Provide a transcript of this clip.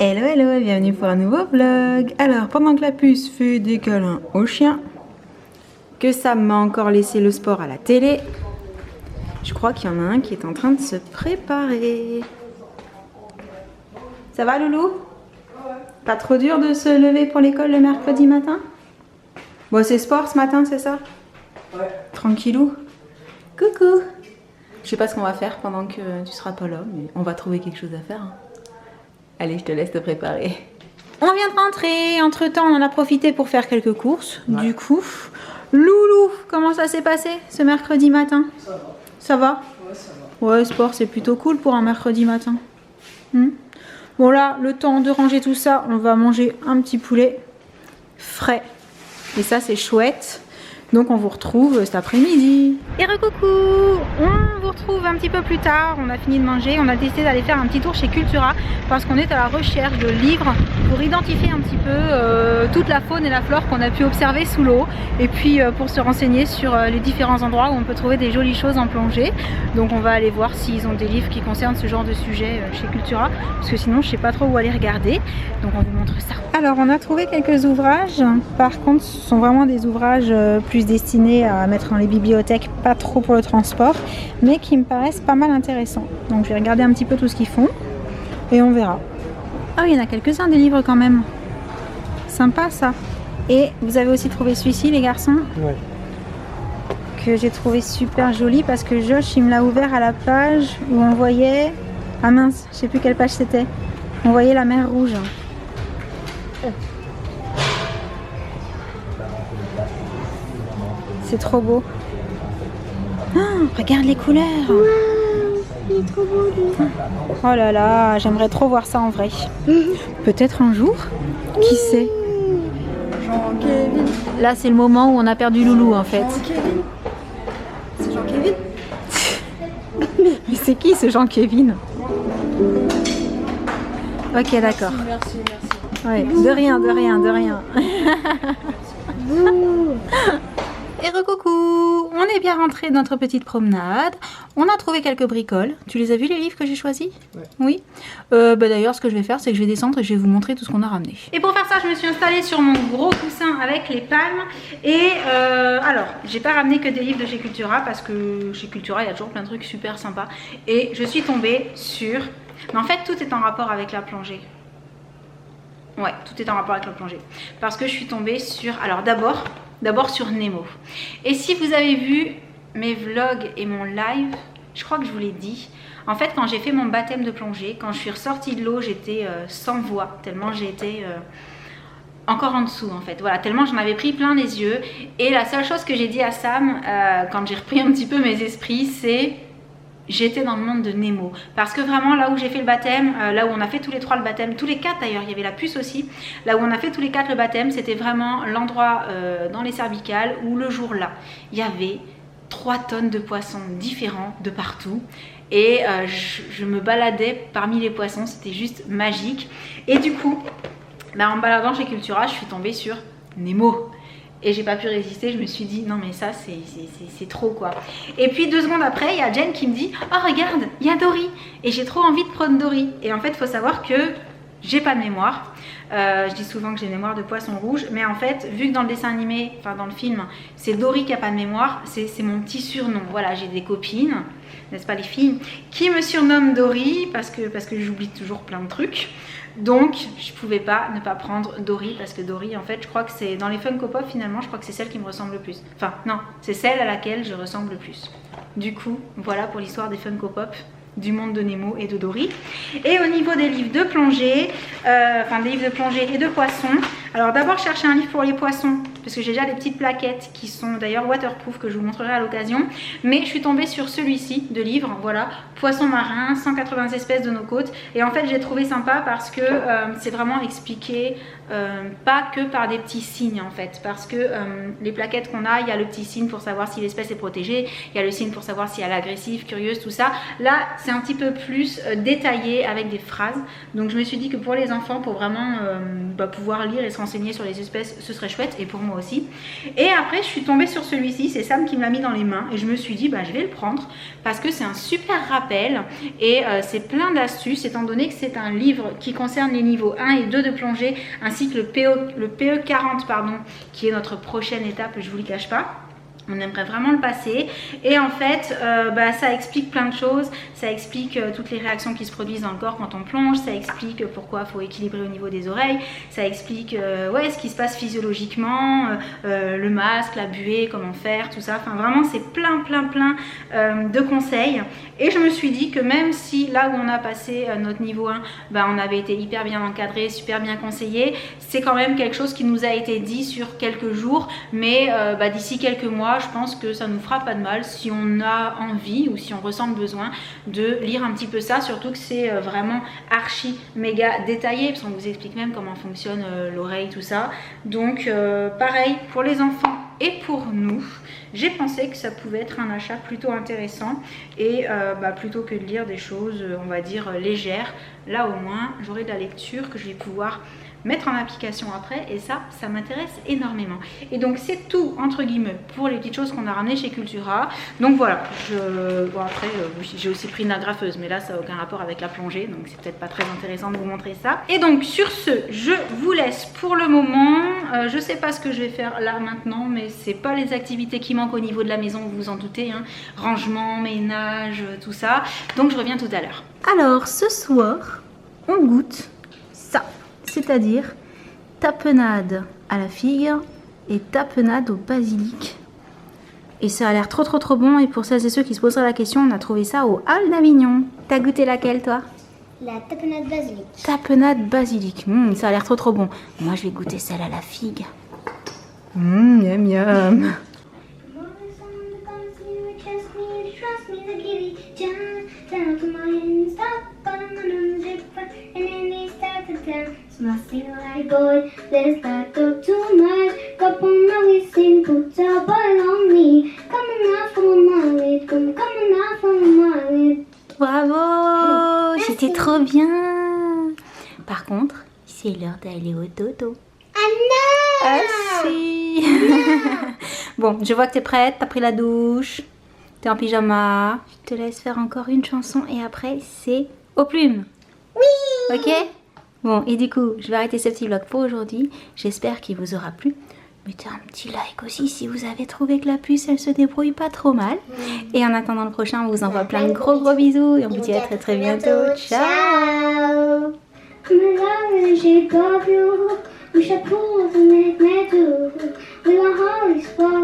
Hello hello et bienvenue pour un nouveau vlog. Alors pendant que la puce fait des câlins au chien, que Sam m'a encore laissé le sport à la télé, je crois qu'il y en a un qui est en train de se préparer. Ça va Loulou? Pas trop dur de se lever pour l'école le mercredi matin? Bon c'est sport ce matin c'est ça? Ouais. Tranquillou. Coucou. Je sais pas ce qu'on va faire pendant que tu seras pas là, mais on va trouver quelque chose à faire. Hein. Allez, je te laisse te préparer. On vient de rentrer. Entre temps, on en a profité pour faire quelques courses. Ouais. Du coup, Loulou, comment ça s'est passé ce mercredi matin? Ça va. Ça va? Ouais, ça va. Ouais, sport, c'est plutôt cool pour un mercredi matin. Bon là, le temps de ranger tout ça, on va manger un petit poulet frais. Et ça, c'est chouette. Donc on vous retrouve cet après-midi. Et recoucou, on vous retrouve un petit peu plus tard, on a fini de manger, on a décidé d'aller faire un petit tour chez Cultura parce qu'on est à la recherche de livres pour identifier un petit peu toute la faune et la flore qu'on a pu observer sous l'eau et puis pour se renseigner sur les différents endroits où on peut trouver des jolies choses en plongée. Donc on va aller voir s'ils ont des livres qui concernent ce genre de sujet chez Cultura parce que sinon je sais pas trop où aller regarder. Donc on vous montre ça. Alors on a trouvé quelques ouvrages, par contre ce sont vraiment des ouvrages plus destinés à mettre dans les bibliothèques, pas trop pour le transport, mais qui me paraissent pas mal intéressants. Donc je vais regarder un petit peu tout ce qu'ils font et on verra. Ah oui, il y en a quelques-uns des livres quand même. Sympa ça. Et vous avez aussi trouvé celui-ci les garçons? Ouais. Que j'ai trouvé super joli parce que Josh il me l'a ouvert à la page où on voyait... Ah mince, je sais plus quelle page c'était. On voyait la mer Rouge. C'est trop beau. Oh, regarde les couleurs. Wow, il est trop beau lui. Oh là là, j'aimerais trop voir ça en vrai. Peut-être un jour. Qui sait? Jean-Kévin. Là c'est le moment où on a perdu Loulou en fait. Jean-Kévin. C'est Jean-Kévin. Mais c'est qui ce Jean-Kévin? Ok d'accord. Merci. Ouais, de rien. Et recoucou, on est bien rentré de notre petite promenade. On a trouvé quelques bricoles. Tu les as vus les livres que j'ai choisis? Ouais. Oui. D'ailleurs, ce que je vais faire, c'est que je vais descendre et je vais vous montrer tout ce qu'on a ramené. Et pour faire ça, je me suis installée sur mon gros coussin avec les palmes. Et alors, j'ai pas ramené que des livres de chez Cultura parce que chez Cultura, il y a toujours plein de trucs super sympas. Et je suis tombée sur... Mais en fait, tout est en rapport avec la plongée. Ouais, tout est en rapport avec la plongée. Parce que je suis tombée sur... Alors d'abord sur Nemo. Et si vous avez vu mes vlogs et mon live, je crois que je vous l'ai dit. En fait, quand j'ai fait mon baptême de plongée, quand je suis ressortie de l'eau, j'étais sans voix. Tellement j'ai été encore en dessous en fait. Voilà, tellement j'en avais pris plein les yeux. Et la seule chose que j'ai dit à Sam, quand j'ai repris un petit peu mes esprits, c'est... J'étais dans le monde de Nemo parce que vraiment là où j'ai fait le baptême, là où on a fait tous les trois le baptême, tous les quatre d'ailleurs, il y avait la puce aussi, là où on a fait tous les quatre le baptême, c'était vraiment l'endroit dans les cervicales où le jour-là, il y avait 3 tonnes de poissons différents de partout et je me baladais parmi les poissons, c'était juste magique. Et du coup, en me baladant chez Cultura, je suis tombée sur Nemo. Et j'ai pas pu résister, je me suis dit non mais ça c'est trop quoi. Et puis 2 secondes après, il y a Jen qui me dit oh regarde, il y a Dory. Et j'ai trop envie de prendre Dory. Et en fait, il faut savoir que j'ai pas de mémoire. Je dis souvent que j'ai une mémoire de poisson rouge. Mais en fait, vu que dans le dessin animé, enfin dans le film, c'est Dory qui a pas de mémoire, c'est mon petit surnom. Voilà, j'ai des copines, n'est-ce pas les filles, qui me surnomment Dory parce que j'oublie toujours plein de trucs. Donc je pouvais pas ne pas prendre Dory parce que Dory en fait je crois que c'est dans les Funko Pop finalement, je crois que c'est celle qui me ressemble le plus. Enfin non, c'est celle à laquelle je ressemble le plus. Du coup voilà pour l'histoire des Funko Pop du monde de Nemo et de Dory. Et au niveau des livres de plongée, des livres de plongée et de poissons, alors d'abord chercher un livre pour les poissons parce que j'ai déjà des petites plaquettes qui sont d'ailleurs waterproof que je vous montrerai à l'occasion, mais je suis tombée sur celui-ci de livre, voilà, poissons marins, 180 espèces de nos côtes. Et en fait j'ai trouvé sympa parce que c'est vraiment expliqué pas que par des petits signes en fait, parce que les plaquettes qu'on a, il y a le petit signe pour savoir si l'espèce est protégée, il y a le signe pour savoir si elle est agressive, curieuse, tout ça. Là c'est un petit peu plus détaillé avec des phrases, donc je me suis dit que pour les enfants, pour vraiment pouvoir lire et se renseigner sur les espèces, ce serait chouette, et pour moi aussi. Et après je suis tombée sur celui-ci, c'est Sam qui me l'a mis dans les mains et je me suis dit bah je vais le prendre parce que c'est un super rappel et c'est plein d'astuces étant donné que c'est un livre qui concerne les niveaux 1 et 2 de plongée ainsi que le PE40 pardon, qui est notre prochaine étape, je vous le cache pas. On aimerait vraiment le passer et en fait ça explique plein de choses, ça explique toutes les réactions qui se produisent dans le corps quand on plonge, ça explique pourquoi il faut équilibrer au niveau des oreilles, ça explique ouais, ce qui se passe physiologiquement, le masque, la buée, comment faire, tout ça, enfin vraiment c'est plein de conseils et je me suis dit que même si là où on a passé notre niveau 1, on avait été hyper bien encadré, super bien conseillé, c'est quand même quelque chose qui nous a été dit sur quelques jours, mais d'ici quelques mois je pense que ça nous fera pas de mal si on a envie ou si on ressent le besoin de lire un petit peu ça, surtout que c'est vraiment archi méga détaillé parce qu'on vous explique même comment fonctionne l'oreille, tout ça. Donc pareil pour les enfants et pour nous, j'ai pensé que ça pouvait être un achat plutôt intéressant et plutôt que de lire des choses on va dire légères, là au moins j'aurai de la lecture que je vais pouvoir mettre en application après et ça m'intéresse énormément. Et donc c'est tout entre guillemets pour les petites choses qu'on a ramenées chez Cultura. Donc voilà, après j'ai aussi pris une agrafeuse mais là ça n'a aucun rapport avec la plongée donc c'est peut-être pas très intéressant de vous montrer ça. Et donc sur ce je vous laisse pour le moment. Je sais pas ce que je vais faire là maintenant mais c'est pas les activités qui manquent au niveau de la maison, vous vous en doutez hein. Rangement, ménage, tout ça. Donc je reviens tout à l'heure. Alors ce soir on goûte ça. C'est-à-dire tapenade à la figue et tapenade au basilic. Et ça a l'air trop bon. Et pour celles et ceux qui se poseraient la question, on a trouvé ça au Hall d'Avignon. T'as goûté laquelle toi? La tapenade basilic. Tapenade basilic. Ça a l'air trop bon. Moi je vais goûter celle à la figue. Miam miam. Nothing like gold, let's not talk too much. Couple now we sing, put a ball on me. Coming out from my lid, coming out from my lid. Bravo, c'était trop bien. Par contre, c'est l'heure d'aller au dodo. Ah non! Ah si. Bon, je vois que t'es prête, t'as pris la douche, t'es en pyjama. Je te laisse faire encore une chanson et après c'est aux plumes. Oui! Ok? Bon, et du coup, je vais arrêter ce petit vlog pour aujourd'hui. J'espère qu'il vous aura plu. Mettez un petit like aussi si vous avez trouvé que la puce, elle se débrouille pas trop mal. Et en attendant le prochain, on vous envoie plein de gros bisous. Et on vous dit à très bientôt. Ciao! Ciao!